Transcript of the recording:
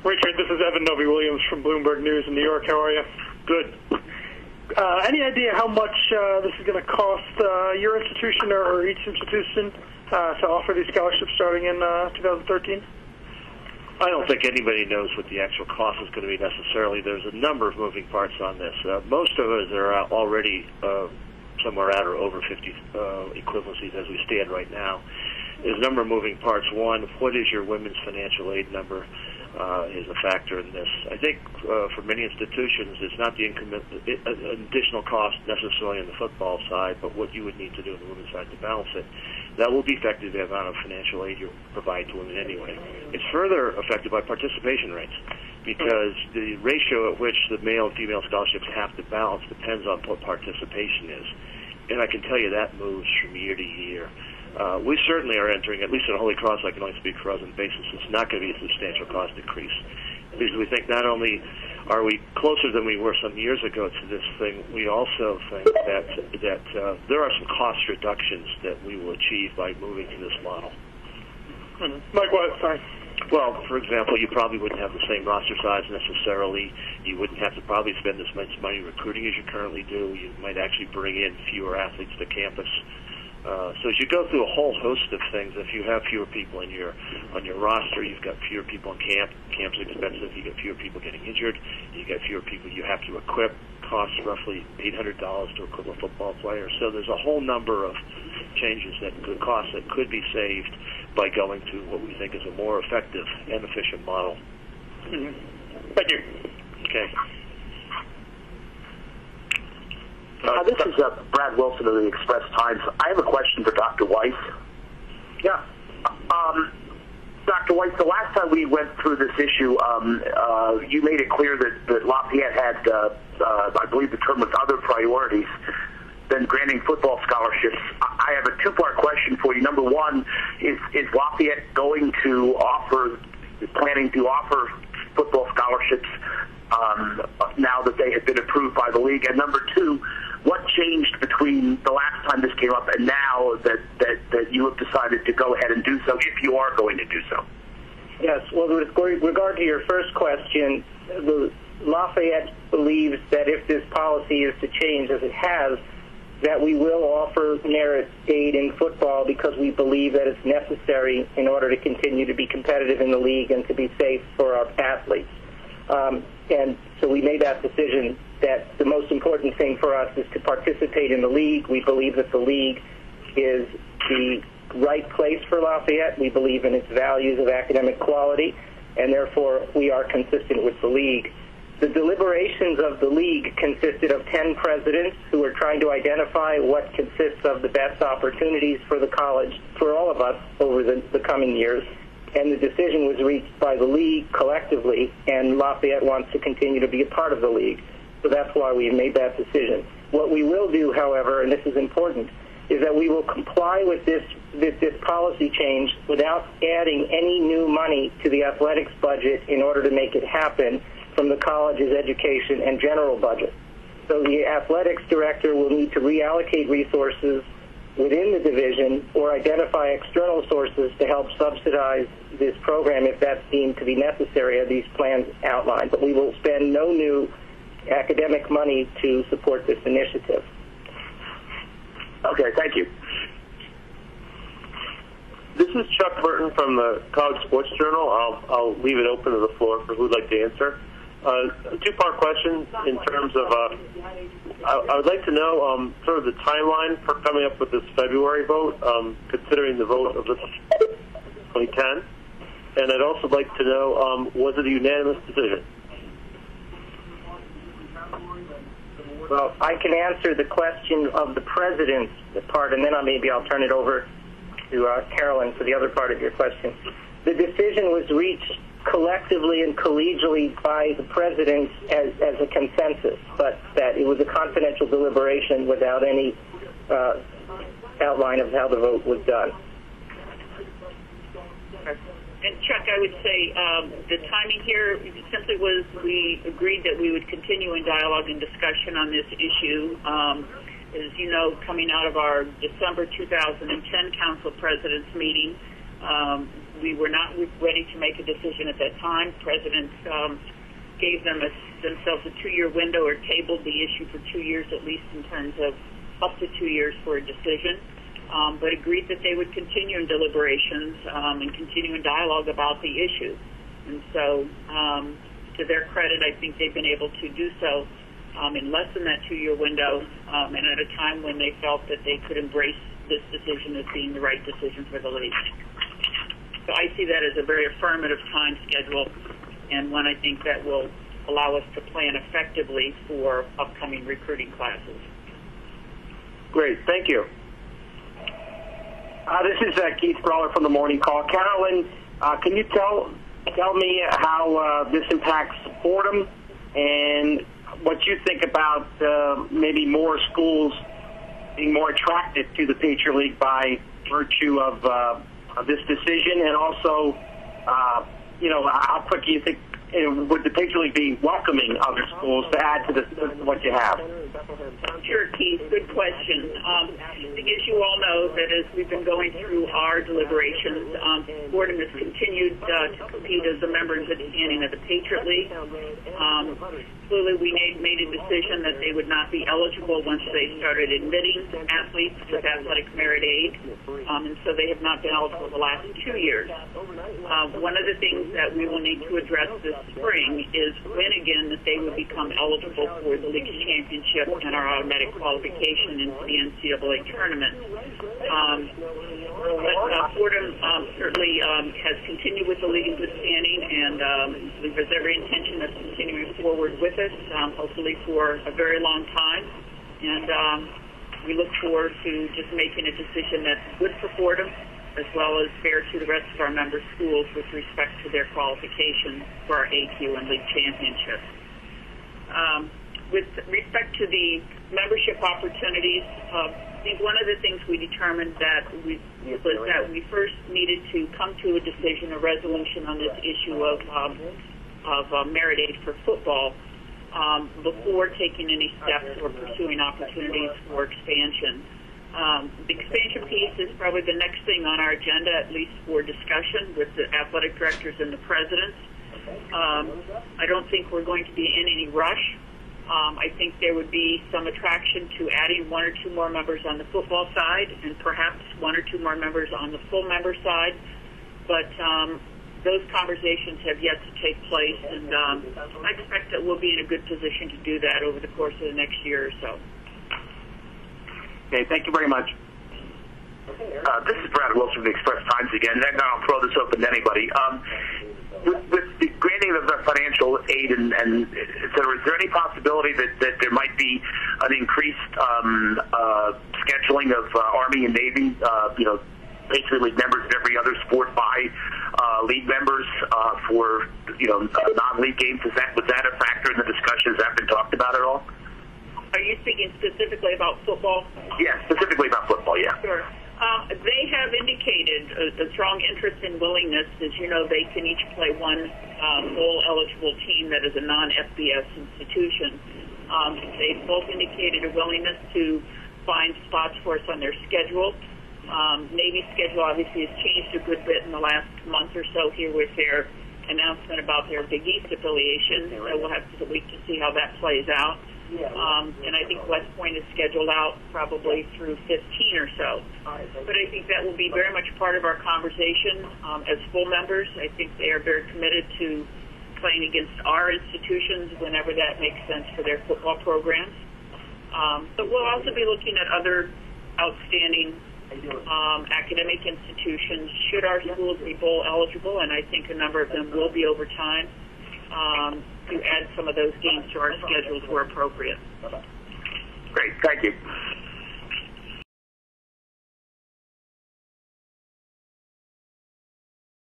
Richard, this is Evan Novi-Williams from Bloomberg News in New York. How are you? Good. Any idea how much this is going to cost your institution or each institution to offer these scholarships starting in 2013? I don't think anybody knows what the actual cost is going to be necessarily. There's a number of moving parts on this. Most of us are already somewhere at or over 50 equivalencies as we stand right now. There's a number of moving parts. One, what is your women's financial aid number is a factor in this. I think for many institutions, it's not the additional cost necessarily on the football side, but what you would need to do on the women's side to balance it. That will be affected by the amount of financial aid you provide to women anyway. It's further affected by participation rates because the ratio at which the male and female scholarships have to balance depends on what participation is. And I can tell you that moves from year to year. We certainly are entering, at least at Holy Cross, I can only speak for us on the basis, it's not going to be a substantial cost increase. Because we think not only are we closer than we were some years ago to this thing, we also think that there are some cost reductions that we will achieve by moving to this model. Mike, what? Sorry. Well, for example, you probably wouldn't have the same roster size necessarily. You wouldn't have to probably spend as much money recruiting as you currently do. You might actually bring in fewer athletes to campus. So as you go through a whole host of things, if you have fewer people on your roster, you've got fewer people in camp. Camp's expensive. You get fewer people getting injured. You get fewer people you have to equip. Costs roughly $800 to equip a football player. So there's a whole number of changes that could be saved by going to what we think is a more effective and efficient model. Thank you. Okay. This is Brad Wilson of the Express Times. I have a question for Dr. Weiss. Yeah. Dr. Weiss, the last time we went through this issue, you made it clear that Lafayette had, I believe the term was other priorities than granting football scholarships. I have a two-part question for you. Number one, is Lafayette planning to offer football scholarships now that they have been approved by the league? And number two, what changed between the last time this came up and now that you have decided to go ahead and do so, if you are going to do so? Yes, well, with regard to your first question, Lafayette believes that if this policy is to change as it has, that we will offer merit aid in football because we believe that it's necessary in order to continue to be competitive in the league and to be safe for our athletes. And so we made that decision that the most important thing for us is to participate in the league. We believe that the league is the right place for Lafayette. We believe in its values of academic quality, and therefore we are consistent with the league. The deliberations of the league consisted of 10 presidents who were trying to identify what consists of the best opportunities for the college, for all of us, over the coming years. And the decision was reached by the league collectively, and Lafayette wants to continue to be a part of the league. So that's why we made that decision. What we will do, however, and this is important, is that we will comply with this policy change without adding any new money to the athletics budget in order to make it happen from the college's education and general budget. So the athletics director will need to reallocate resources within the division or identify external sources to help subsidize this program if that's deemed to be necessary as these plans outline. But we will spend no new academic money to support this initiative. Okay, thank you. This is Chuck Burton from the College Sports Journal. I'll leave it open to the floor for who'd like to answer. A two-part question in terms of, I would like to know sort of the timeline for coming up with this February vote, considering the vote of this 2010. And I'd also like to know, was it a unanimous decision? Well, I can answer the question of the president's part, and then maybe I'll turn it over to Carolyn for the other part of your question. The decision was reached collectively and collegially by the president as a consensus, but that it was a confidential deliberation without any outline of how the vote was done. And Chuck, I would say the timing here simply was we agreed that we would continue in dialogue and discussion on this issue. As you know, coming out of our December 2010 Council President's meeting, we were not ready to make a decision at that time. The President gave themselves a 2-year window, or tabled the issue for 2 years at least, in terms of up to 2 years for a decision, but agreed that they would continue in deliberations and continue in dialogue about the issue. And so, to their credit, I think they've been able to do so in less than that 2-year window, and at a time when they felt that they could embrace this decision as being the right decision for the league. So I see that as a very affirmative time schedule, and one I think that will allow us to plan effectively for upcoming recruiting classes. Great, thank you. This is Keith Brawler from the Morning Call. Carolyn, can you tell me how this impacts Fordham, and what you think about maybe more schools being more attracted to the Patriot League by virtue of this decision, and also, how quick do you think would the Patriot League be welcoming other schools to add to what you have? Sure, Keith. Good question. I think, as you all know, that as we've been going through our deliberations, Fordham has continued to compete as a member in good standing of the Patriot League. Clearly, we made a decision that they would not be eligible once they started admitting athletes with athletic merit aid, and so they have not been eligible the last 2 years. One of the things that we will need to address this spring is when again that they would become eligible for the league championship and our automatic qualification into the NCAA tournament. But Fordham certainly has continued with the league in good standing, and has every intention of continuing forward with us, hopefully for a very long time. And we look forward to just making a decision that's good for Fordham, as well as fair to the rest of our member schools with respect to their qualification for our AQ and league championship. With respect to the membership opportunities, I think one of the things we determined was that we first needed to come to a decision, a resolution on this issue of merit aid for football before taking any steps or pursuing opportunities for expansion. The expansion piece is probably the next thing on our agenda, at least for discussion with the athletic directors and the presidents. I don't think we're going to be in any rush. I think there would be some attraction to adding 1 or 2 more members on the football side, and perhaps 1 or 2 more members on the full member side. But those conversations have yet to take place, and I expect that we'll be in a good position to do that over the course of the next year or so. Okay, thank you very much. This is Brad Wilson from the Express Times again, and I'll throw this open to anybody. With the granting of the financial aid and et cetera, is there any possibility that there might be an increased scheduling of Army and Navy, basically league members in every other sport by league members for non-league games? Was that a factor in the discussion? Has that been talked about at all? Are you speaking specifically about football? Yeah, specifically about football, yeah. Sure. They have indicated a strong interest and willingness. As you know, they can each play one bowl-eligible team that is a non-FBS institution. They've both indicated a willingness to find spots for us on their schedule. Navy's schedule obviously has changed a good bit in the last month or so here with their announcement about their Big East affiliation, so we'll have to wait to see how that plays out. And I think West Point is scheduled out probably through 15 or so. But I think that will be very much part of our conversation as full members. I think they are very committed to playing against our institutions whenever that makes sense for their football programs. But we'll also be looking at other outstanding academic institutions should our schools be bowl eligible, and I think a number of them will be over time, to add some of those games to our schedules where appropriate. Great, thank you.